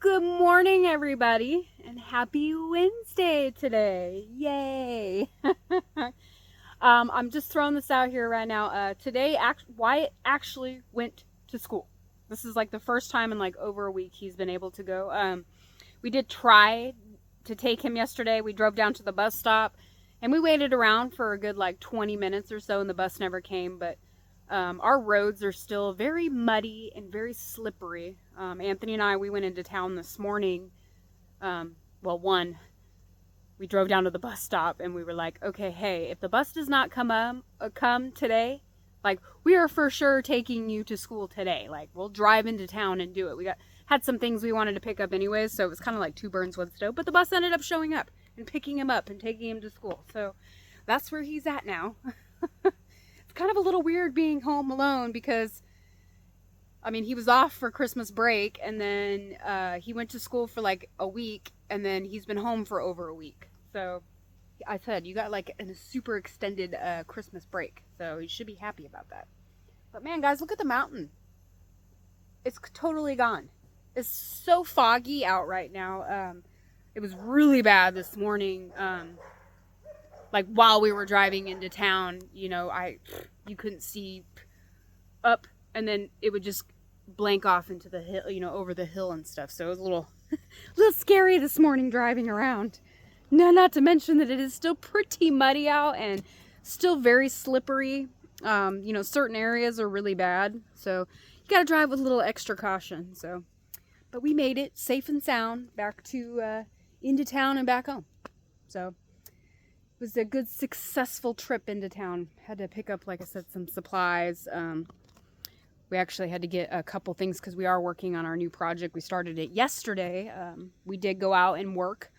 Good morning, everybody, and happy Wednesday today. Yay. I'm just throwing this out here right now. Today, Wyatt actually went to school. This is like the first time in like over a week he's been able to go. We did try to take him yesterday. We drove down to the bus stop and we waited around for a good like 20 minutes or so, and the bus never came. But our roads are still very muddy and very slippery. Anthony and I, we went into town this morning. We drove down to the bus stop and we were like, okay, hey, if the bus does not come today, like, we are for sure taking you to school today. Like, we'll drive into town and do it. Had some things we wanted to pick up anyways, so it was kind of like two birds, one stone. But the bus ended up showing up and picking him up and taking him to school. So that's where he's at now. It's kind of a little weird being home alone because, I mean, he was off for Christmas break, and then he went to school for like a week, and then he's been home for over a week. So I said, you got like a super extended Christmas break, so you should be happy about that. But man, guys, look at the mountain. It's totally gone. It's so foggy out right now. It was really bad this morning. Like while we were driving into town, you couldn't see up, and then it would just blank off into the hill, over the hill and stuff. So it was a little scary this morning driving around. No, not to mention that it is still pretty muddy out and still very slippery. Certain areas are really bad, so you got to drive with a little extra caution. So, but we made it safe and sound back to into town and back home. So it was a good, successful trip into town. Had to pick up, like I said, some supplies. We actually had to get a couple things because we are working on our new project. We started it yesterday. We did go out and work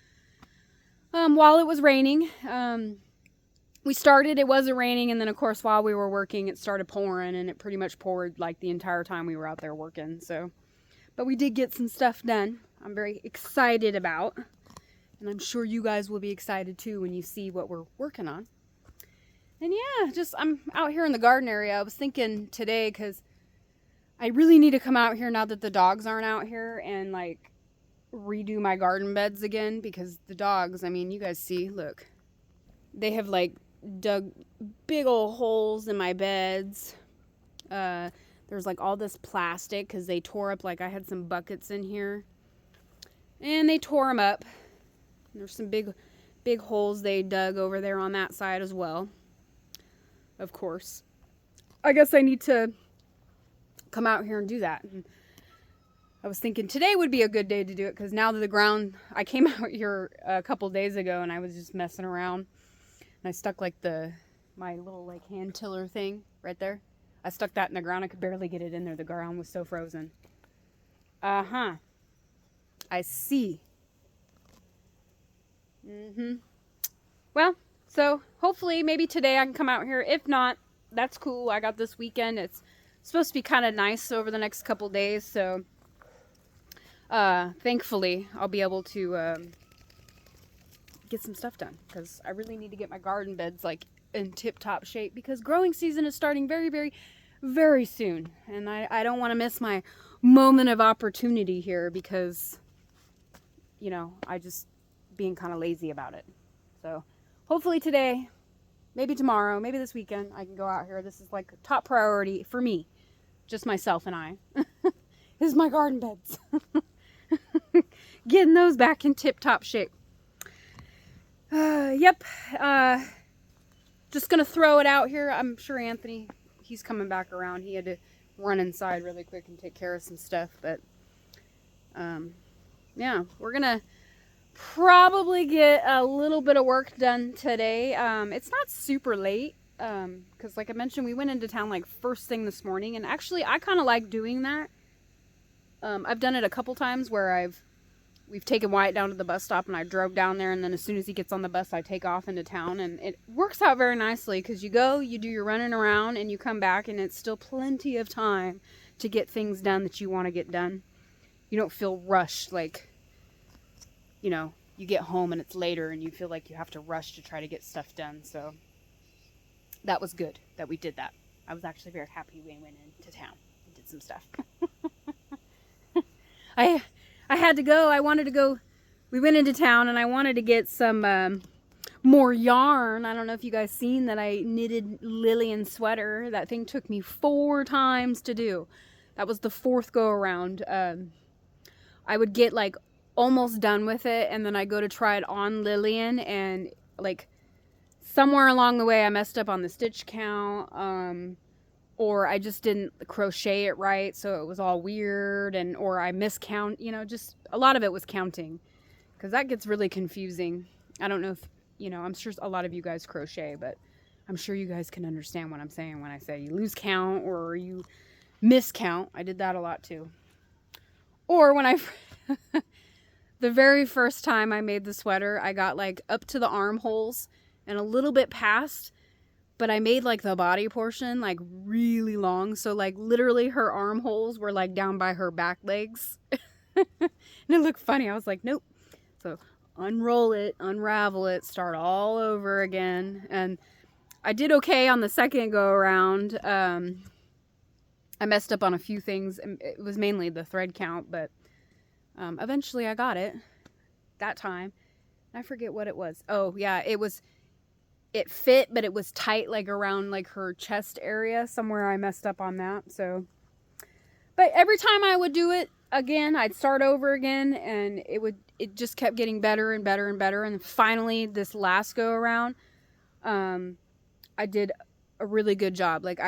while it was raining. It wasn't raining, and then of course while we were working it started pouring, and it pretty much poured like the entire time we were out there working. So, but we did get some stuff done. I'm very excited about, and I'm sure you guys will be excited too when you see what we're working on. And yeah, I'm out here in the garden area. I was thinking today, because I really need to come out here now that the dogs aren't out here and like redo my garden beds again, because the dogs, I mean, you guys see, look, they have like dug big old holes in my beds. There's like all this plastic because they tore up, like I had some buckets in here and they tore them up. There's some big holes they dug over there on that side as well. Of course, I guess I need to come out here and do that. And I was thinking today would be a good day to do it, because now that the ground, I came out here a couple days ago and I was just messing around and I stuck like my little like hand tiller thing right there. I stuck that in the ground. I could barely get it in there. The ground was so frozen. I see. Well, so hopefully maybe today I can come out here. If not, that's cool. I got this weekend. It's supposed to be kind of nice over the next couple days, so thankfully I'll be able to get some stuff done, because I really need to get my garden beds like in tip-top shape, because growing season is starting very, very, very soon, and I don't want to miss my moment of opportunity here, because I just being kind of lazy about it. So hopefully today, maybe tomorrow, maybe this weekend, I can go out here. This is like top priority for me, just myself and I, is my garden beds. Getting those back in tip-top shape. Yep. Just gonna throw it out here. I'm sure Anthony, he's coming back around. He had to run inside really quick and take care of some stuff. But yeah, we're gonna probably get a little bit of work done today. It's not super late, because like I mentioned, we went into town like first thing this morning, and actually I kind of like doing that. I've done it a couple times where we've taken Wyatt down to the bus stop and I drove down there, and then as soon as he gets on the bus I take off into town, and it works out very nicely, because you go, you do your running around, and you come back and it's still plenty of time to get things done that you want to get done. You don't feel rushed, like you get home and it's later and you feel like you have to rush to try to get stuff done. So that was good that we did that. I was actually very happy we went into town and did some stuff. I I had to go. I wanted to go. We went into town and I wanted to get some more yarn. I don't know if you guys seen that I knitted Lillian's sweater. That thing took me 4 times to do. That was the 4th go around. I would get like almost done with it and then I go to try it on Lillian, and like somewhere along the way I messed up on the stitch count, or I just didn't crochet it right, so it was all weird, and or I miscount, you know, just a lot of it was counting, because that gets really confusing. I don't know if, you know, I'm sure a lot of you guys crochet, but I'm sure you guys can understand what I'm saying when I say you lose count or you miscount. I did that a lot too. Or when I the very first time I made the sweater, I got like up to the armholes and a little bit past, but I made like the body portion like really long. So like literally her armholes were like down by her back legs. And it looked funny. I was like, nope. So unroll it, unravel it, start all over again. And I did okay on the second go around. I messed up on a few things. It was mainly the thread count, but eventually I got it that time. I forget what it was. Oh yeah, it fit, but it was tight like around like her chest area. Somewhere I messed up on that. So, but every time I would do it again, I'd start over again, and it just kept getting better and better and better. And finally this last go around, I did a really good job. Like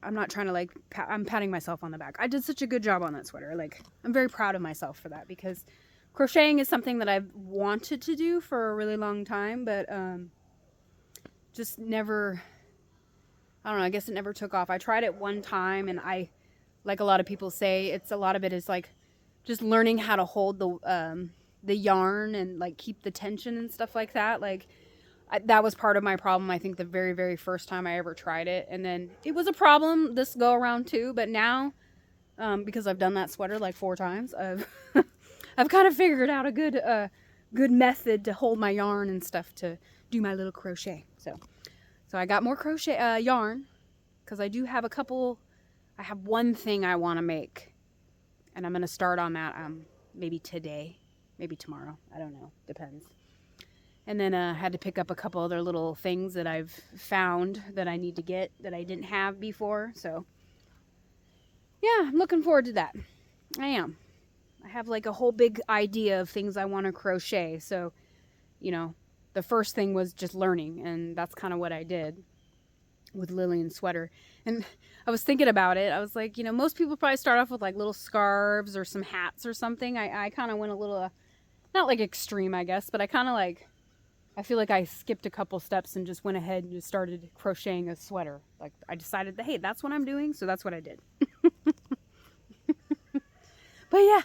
I'm not trying to like, I'm patting myself on the back. I did such a good job on that sweater. Like, I'm very proud of myself for that, because crocheting is something that I've wanted to do for a really long time, but just never, I don't know, I guess it never took off. I tried it one time, and I, like a lot of people say, a lot of it is like just learning how to hold the yarn and like keep the tension and stuff like that. Like, that was part of my problem, I think, the very, very first time I ever tried it. And then it was a problem this go around too. But now, because I've done that sweater like 4 times, I've kind of figured out a good method to hold my yarn and stuff to do my little crochet. So I got more crochet yarn, because I do have I have one thing I want to make. And I'm going to start on that maybe today, maybe tomorrow. I don't know. Depends. And then I had to pick up a couple other little things that I've found that I need to get that I didn't have before. So, yeah, I'm looking forward to that. I am. I have like a whole big idea of things I want to crochet. So, you know, the first thing was just learning. And that's kind of what I did with Lillian's sweater. And I was thinking about it. I was like, you know, most people probably start off with like little scarves or some hats or something. I kind of went a little, not like extreme, I guess, but I kind of like, I feel like I skipped a couple steps and just went ahead and just started crocheting a sweater. Like, I decided that, hey, that's what I'm doing, so that's what I did. But yeah.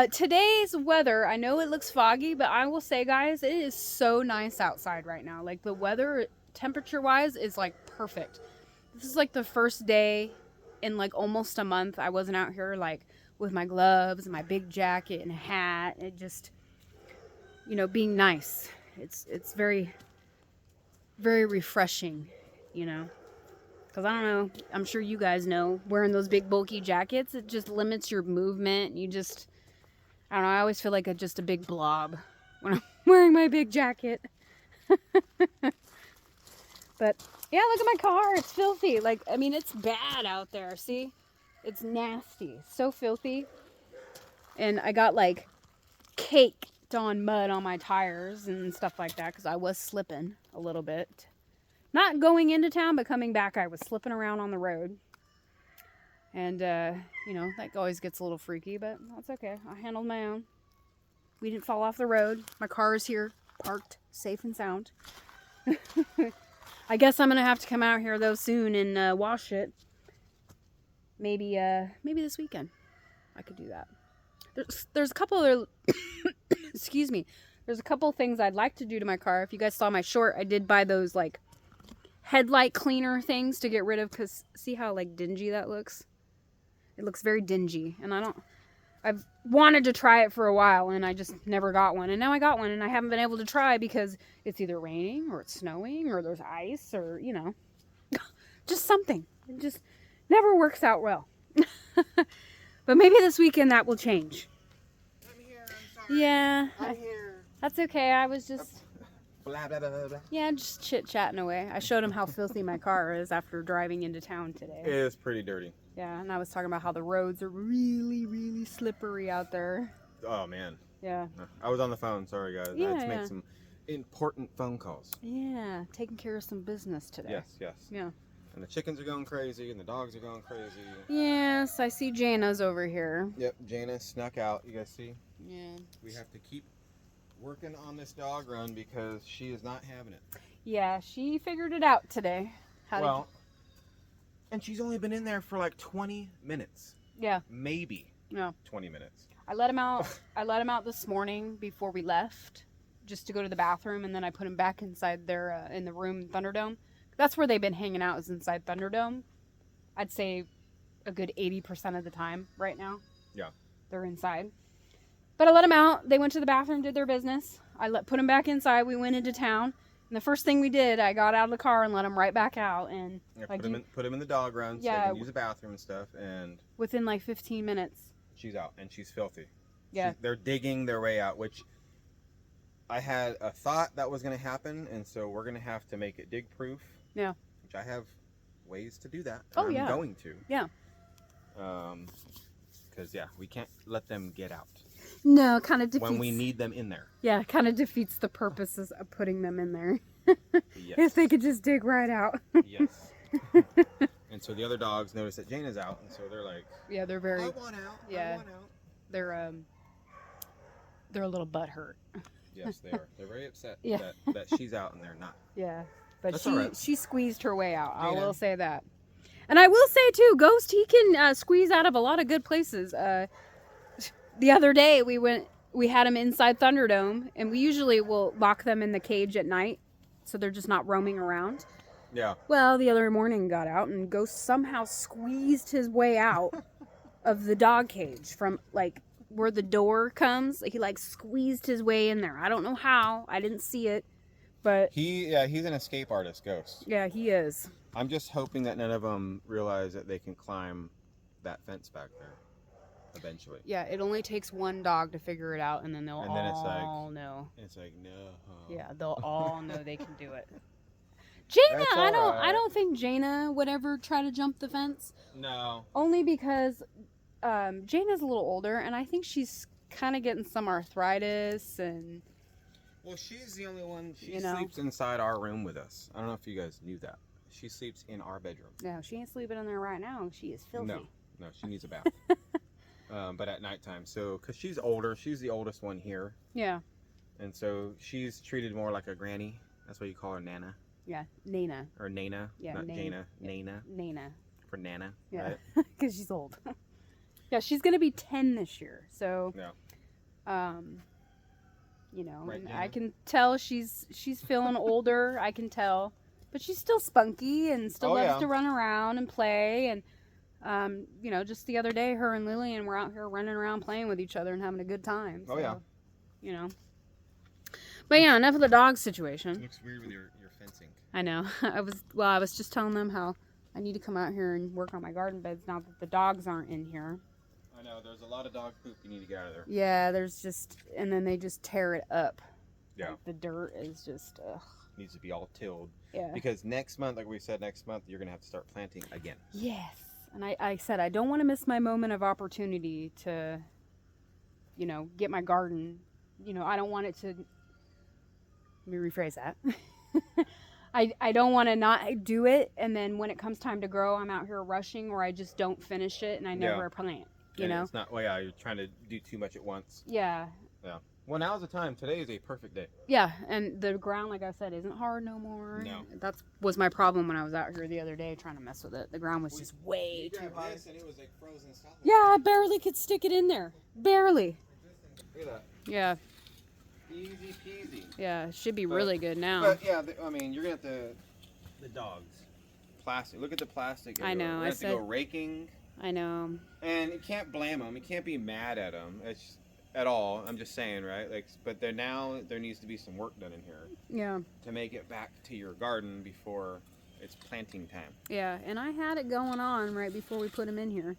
Today's weather, I know it looks foggy, but I will say, guys, it is so nice outside right now. Like, the weather, temperature-wise, is like perfect. This is like the first day in like almost a month I wasn't out here like with my gloves and my big jacket and a hat. It just, you know, being nice. It's very, very refreshing, you know, because I don't know, I'm sure you guys know, wearing those big bulky jackets, it just limits your movement. You just, I don't know, I always feel like just a big blob when I'm wearing my big jacket. But yeah, look at my car. It's filthy. Like, I mean, it's bad out there. See, it's nasty, so filthy. And I got like cake on mud on my tires and stuff like that, because I was slipping a little bit. Not going into town, but coming back, I was slipping around on the road. And, you know, that always gets a little freaky, but that's okay. I handled my own. We didn't fall off the road. My car is here, parked, safe and sound. I guess I'm going to have to come out here, though, soon and wash it. Maybe this weekend I could do that. There's a couple other, excuse me, there's a couple things I'd like to do to my car. If you guys saw my short, I did buy those like headlight cleaner things to get rid of, because see how like dingy that looks? It looks very dingy, and I've wanted to try it for a while, and I just never got one. And now I got one, and I haven't been able to try because it's either raining or it's snowing or there's ice or, you know, just something. It just never works out well. But maybe this weekend that will change. I'm here. I'm sorry. Yeah, I'm here. that's okay. I was just, Blah blah blah blah blah. yeah, just chit-chatting away. I showed him how filthy my car is after driving into town today. It is pretty dirty. Yeah, and I was talking about how the roads are really, really slippery out there. Oh man. Yeah. I was on the phone. Sorry guys. I Yeah, had to yeah. make some important phone calls. Yeah, taking care of some business today. Yes, yes. Yeah. And the chickens are going crazy, and the dogs are going crazy. Yes, I see Jana's over here. Yep, Jana snuck out. You guys see? Yeah. We have to keep working on this dog run because she is not having it. Yeah, she figured it out today. Well, and she's only been in there for like 20 minutes. Yeah. Maybe. Yeah. 20 minutes. I let him out. I let him out this morning before we left, just to go to the bathroom, and then I put him back inside their in the room in Thunderdome. That's where they've been hanging out, is inside Thunderdome. I'd say a good 80% of the time right now. Yeah. They're inside. But I let them out. They went to the bathroom, did their business. Put them back inside. We went into town. And the first thing we did, I got out of the car and let them right back out. And Yeah, like put him in the dog run so Yeah. they can use the bathroom and stuff. And within like 15 minutes. she's out, and she's filthy. Yeah. They're digging their way out, which I had a thought that was going to happen, and so we're going to have to make it dig proof. Yeah. Which I have ways to do that. Oh, I'm yeah. going to. Yeah. Because, yeah, we can't let them get out No, kind of defeats. when we need them in there. Yeah, kind of defeats the purposes of putting them in there. Yes. If they could just dig right out. Yes. And so the other dogs notice that Jana's out, and so they're like, Yeah, they're very. I want out. Yeah. I want out. They're a little butthurt. Yes, they are. They're very upset Yeah. that she's out and they're not. Yeah, but That's all right. she squeezed her way out. I Jana. will say that. And I will say too, Ghost, he can squeeze out of a lot of good places. The other day we had him inside Thunderdome, and we usually will lock them in the cage at night, so they're just not roaming around. Yeah. Well, the other morning got out, and Ghost somehow squeezed his way out of the dog cage from like where the door comes. He like squeezed his way in there. I don't know how. I didn't see it, but He's an escape artist, Ghost. yeah, he is. I'm just hoping that none of them realize that they can climb that fence back there eventually. Yeah, it only takes one dog to figure it out, and then they'll And then it's like- all know. It's like, no. Yeah, they'll all know they can do it. Jaina, That's I alright. don't think Jaina would ever try to jump the fence. No. Only because Jaina's a little older, and I think she's kind of getting some arthritis, and Well, she's the only one. She You know? sleeps inside our room with us. I don't know if you guys knew that. She sleeps in our bedroom. no, she ain't sleeping in there right now. She is filthy. No, she needs a bath. But at nighttime. So, because she's older, she's the oldest one here. Yeah, And so she's treated more like a granny. That's what you call her, Nana. yeah, Nana. Or Nana. Yeah, Not Nana. Jana. Nana. Nana. For Nana. Yeah, Right? because she's old. Yeah, she's gonna be 10 this year. So, Yeah. you know, Right, and Jana? I can tell she's feeling older. I can tell, but she's still spunky and still Oh, loves yeah. to run around and play. And you know, just the other day, her and Lillian were out here running around playing with each other and having a good time. Oh, yeah. You know. But yeah, enough of the dog situation. Looks weird with your fencing. I know. I was just telling them how I need to come out here and work on my garden beds now that the dogs aren't in here. I know, there's a lot of dog poop you need to get out of there. Yeah, there's just, and then they just tear it up. Yeah. Like, the dirt is just, ugh. Needs to be all tilled. Yeah. Because next month, like we said, next month, you're going to have to start planting again. Yes. And I said, I don't want to miss my moment of opportunity to, you know, get my garden. You know, I don't want it to, let me rephrase that. I don't want to not do it, and then when it comes time to grow, I'm out here rushing, or I just don't finish it, and I never Yeah. plant, you And know? It's not, well, yeah, you're trying to do too much at once. Yeah. Well, now's the time. Today is a perfect day. Yeah, and the ground, like I said, isn't hard no more. No. That was my problem when I was out here the other day trying to mess with it. The ground was just way too hard. and it was like frozen solid. Yeah, I barely could stick it in there. Barely. Look at Yeah, that. Easy peasy. yeah, it should be But- really good now. But yeah, I mean, you're going to have to. The dogs. Plastic. Look at the plastic. I know, We're I have to go said- raking. I know. And you can't blame them. You can't be mad at them. It's at all. I'm just saying, right? Like, but there needs to be some work done in here Yeah, to make it back to your garden before it's planting time. yeah, and I had it going on right before we put them in here.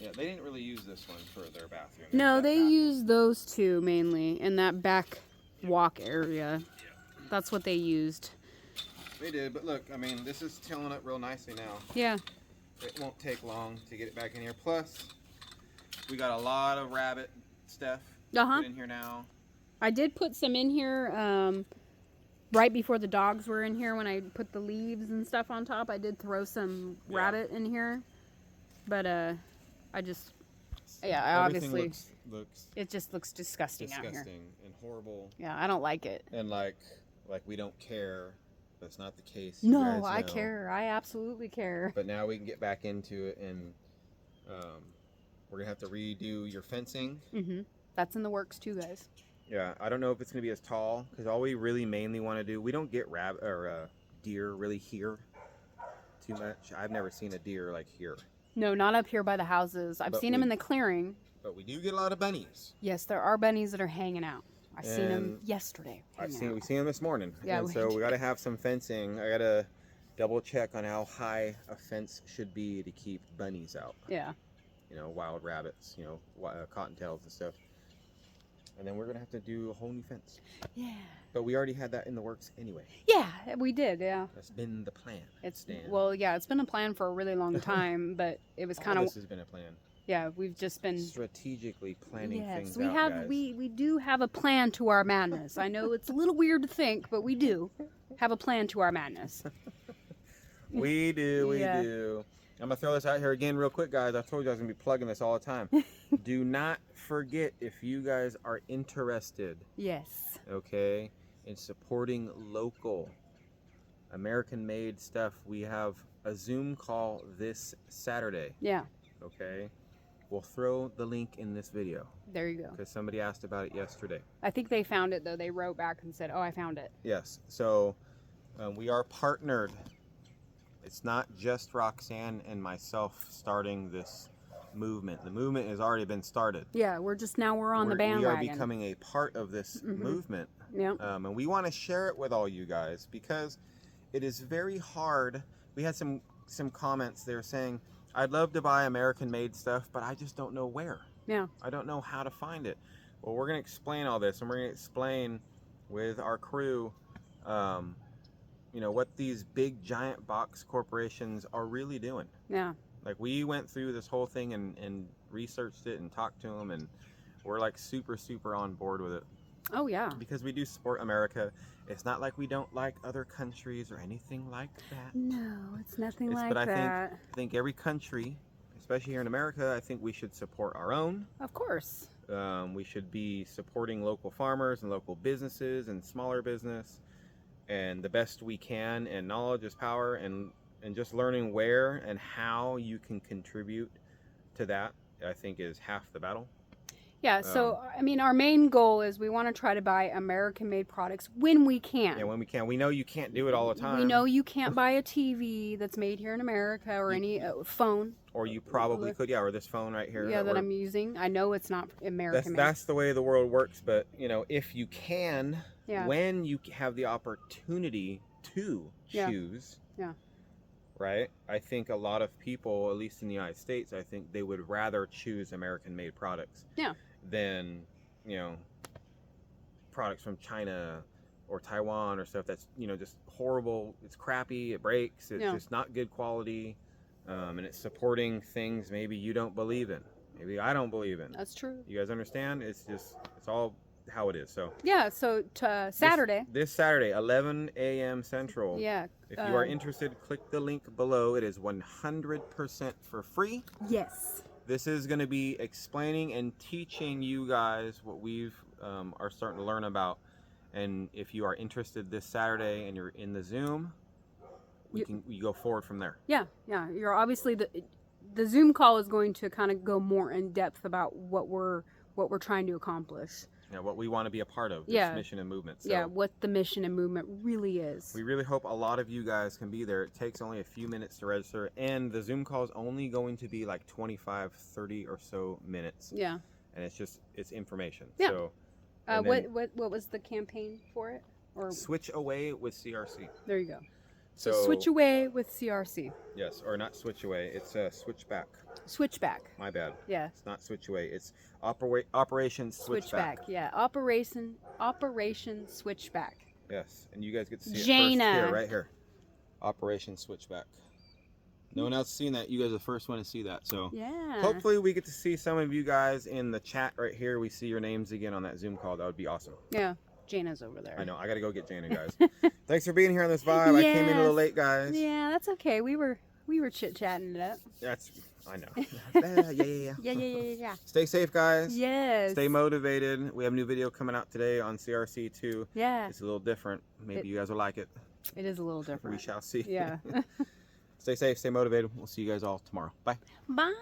Yeah, they didn't really use this one for their bathroom. No, There's that they back one. use those two mainly in that back walk area. That's what they used. They did, but look, I mean, this is tilling up real nicely now. Yeah. It won't take long to get it back in here. Plus, we got a lot of rabbit stuff Uh-huh. put in here now. I did put some in here right before the dogs were in here when I put the leaves and stuff on top. I did throw some rabbit in here. But I just I Everything obviously looks it just looks disgusting out here. disgusting and horrible. Yeah, I don't like it. And like we don't care. That's not the case. No, You guys I know. care. I absolutely care. But now we can get back into it, and we're gonna have to redo your fencing. That's in the works too, guys. Yeah, I don't know if it's gonna be as tall, because all we really mainly want to do, we don't get rabbit or deer really here too much. I've never seen a deer like here. No, not up here by the houses. I've But seen them in the clearing. But we do get a lot of bunnies. Yes, there are bunnies that are hanging out. I seen them And yesterday. We seen them this morning. Yeah, and we so did. we got to have some fencing. I got to double check on how high a fence should be to keep bunnies out. Yeah. You know, wild rabbits, you know, cottontails and stuff. And then we're going to have to do a whole new fence. Yeah. But we already had that in the works anyway. Yeah, we did. Yeah. That's been the plan. It's Stan. well, yeah, it's been a plan for a really long time, but it was kind All of this has been a plan. yeah. We've just been Strategically planning things we out, have guys. we do have a plan to our madness. I know it's a little weird to think, but we do have a plan to our madness. We do, we Yeah. do. I'm gonna throw this out here again real quick, guys. I told you I was gonna be plugging this all the time. Do not forget, if you guys are interested, Yes. okay, in supporting local American-made stuff, we have a Zoom call this Saturday, Yeah. okay? We'll throw the link in this video There you go. because somebody asked about it yesterday. I think they found it though. They wrote back and said, "Oh, I found it." Yes, so we are partnered. It's not just Roxanne and myself starting this movement. The movement has already been started. Yeah, we're on the We bandwagon. are becoming a part of this movement. Yeah. And we want to share it with all you guys because it is very hard. We had some comments there saying, I'd love to buy American-made stuff, but I just don't know where. Yeah. I don't know how to find it. Well, we're going to explain all this, and we're going to explain with our crew you know, what these big giant box corporations are really doing. Yeah. Like, we went through this whole thing and researched it and talked to them, and we're like super on board with it Oh yeah. because we do support America. It's not like we don't like other countries or anything like that. No, it's nothing like But I that. think every country, especially here in America, I think we should support our own. Of course. We should be supporting local farmers and local businesses and smaller business, and the best we can. And knowledge is power, and just learning where and how you can contribute to that, I think, is half the battle. Yeah, so I mean, our main goal is we want to try to buy American-made products when we can. Yeah, when we can. We know you can't do it all the time. We know you can't buy a TV that's made here in America or any phone. Or you probably could, yeah, or this phone right here. Yeah, that we're- I'm using. I know it's not American-made. That's the way the world works. But you know, if you can, Yeah. when you have the opportunity to Yeah. choose, Yeah. right? I think a lot of people, at least in the United States, I think they would rather choose American-made products. Yeah. Than, you know, products from China or Taiwan or stuff that's, you know, just horrible. It's crappy. It breaks. It's Yeah. just not good quality. And it's supporting things maybe you don't believe in. Maybe I don't believe in. That's true. You guys understand? It's all how it is. So Yeah, so Saturday. This Saturday, 11 a.m. Central. Yeah. If you are interested, click the link below. It is 100% for free. Yes. This is going to be explaining and teaching you guys what we've are starting to learn about. And if you are interested this Saturday and you're in the Zoom, we go forward from there. Yeah, yeah. You're obviously the Zoom call is going to kind of go more in depth about what we're trying to accomplish. You know, what we want to be a part of, this Yeah. mission and movement. So Yeah, what the mission and movement really is. we really hope a lot of you guys can be there. It takes only a few minutes to register, and the Zoom call is only going to be like 25, 30 or so minutes. Yeah. And it's information. Yeah. So and then What was the campaign for it? Or switch away with CRC. there you go. So switch away with CRC. Yes, or not switch away. It's switchback. Switchback. My bad. Yeah. It's not switch away. It's Operation Switchback. Yeah. Operation Switchback. Yes, and you guys get to see it Jaina. first here, right here. Operation Switchback. No one else seen that. You guys are the first one to see that. So Yeah. hopefully we get to see some of you guys in the chat right here. We see your names again on that Zoom call. That would be awesome. Yeah. Jaina's over there. I know. I got to go get Jaina, guys. Thanks for being here on this vibe. I came in a little Yes. late, guys. Yeah, that's okay. We were chit-chatting it up. That's, I know. Yeah. Stay safe, guys. Yes. Stay motivated. We have a new video coming out today on CRC too. Yeah. It's a little different. Maybe you guys will like it. It is a little different. We shall see. Yeah. Stay safe, stay motivated. We'll see you guys all tomorrow. Bye. Bye.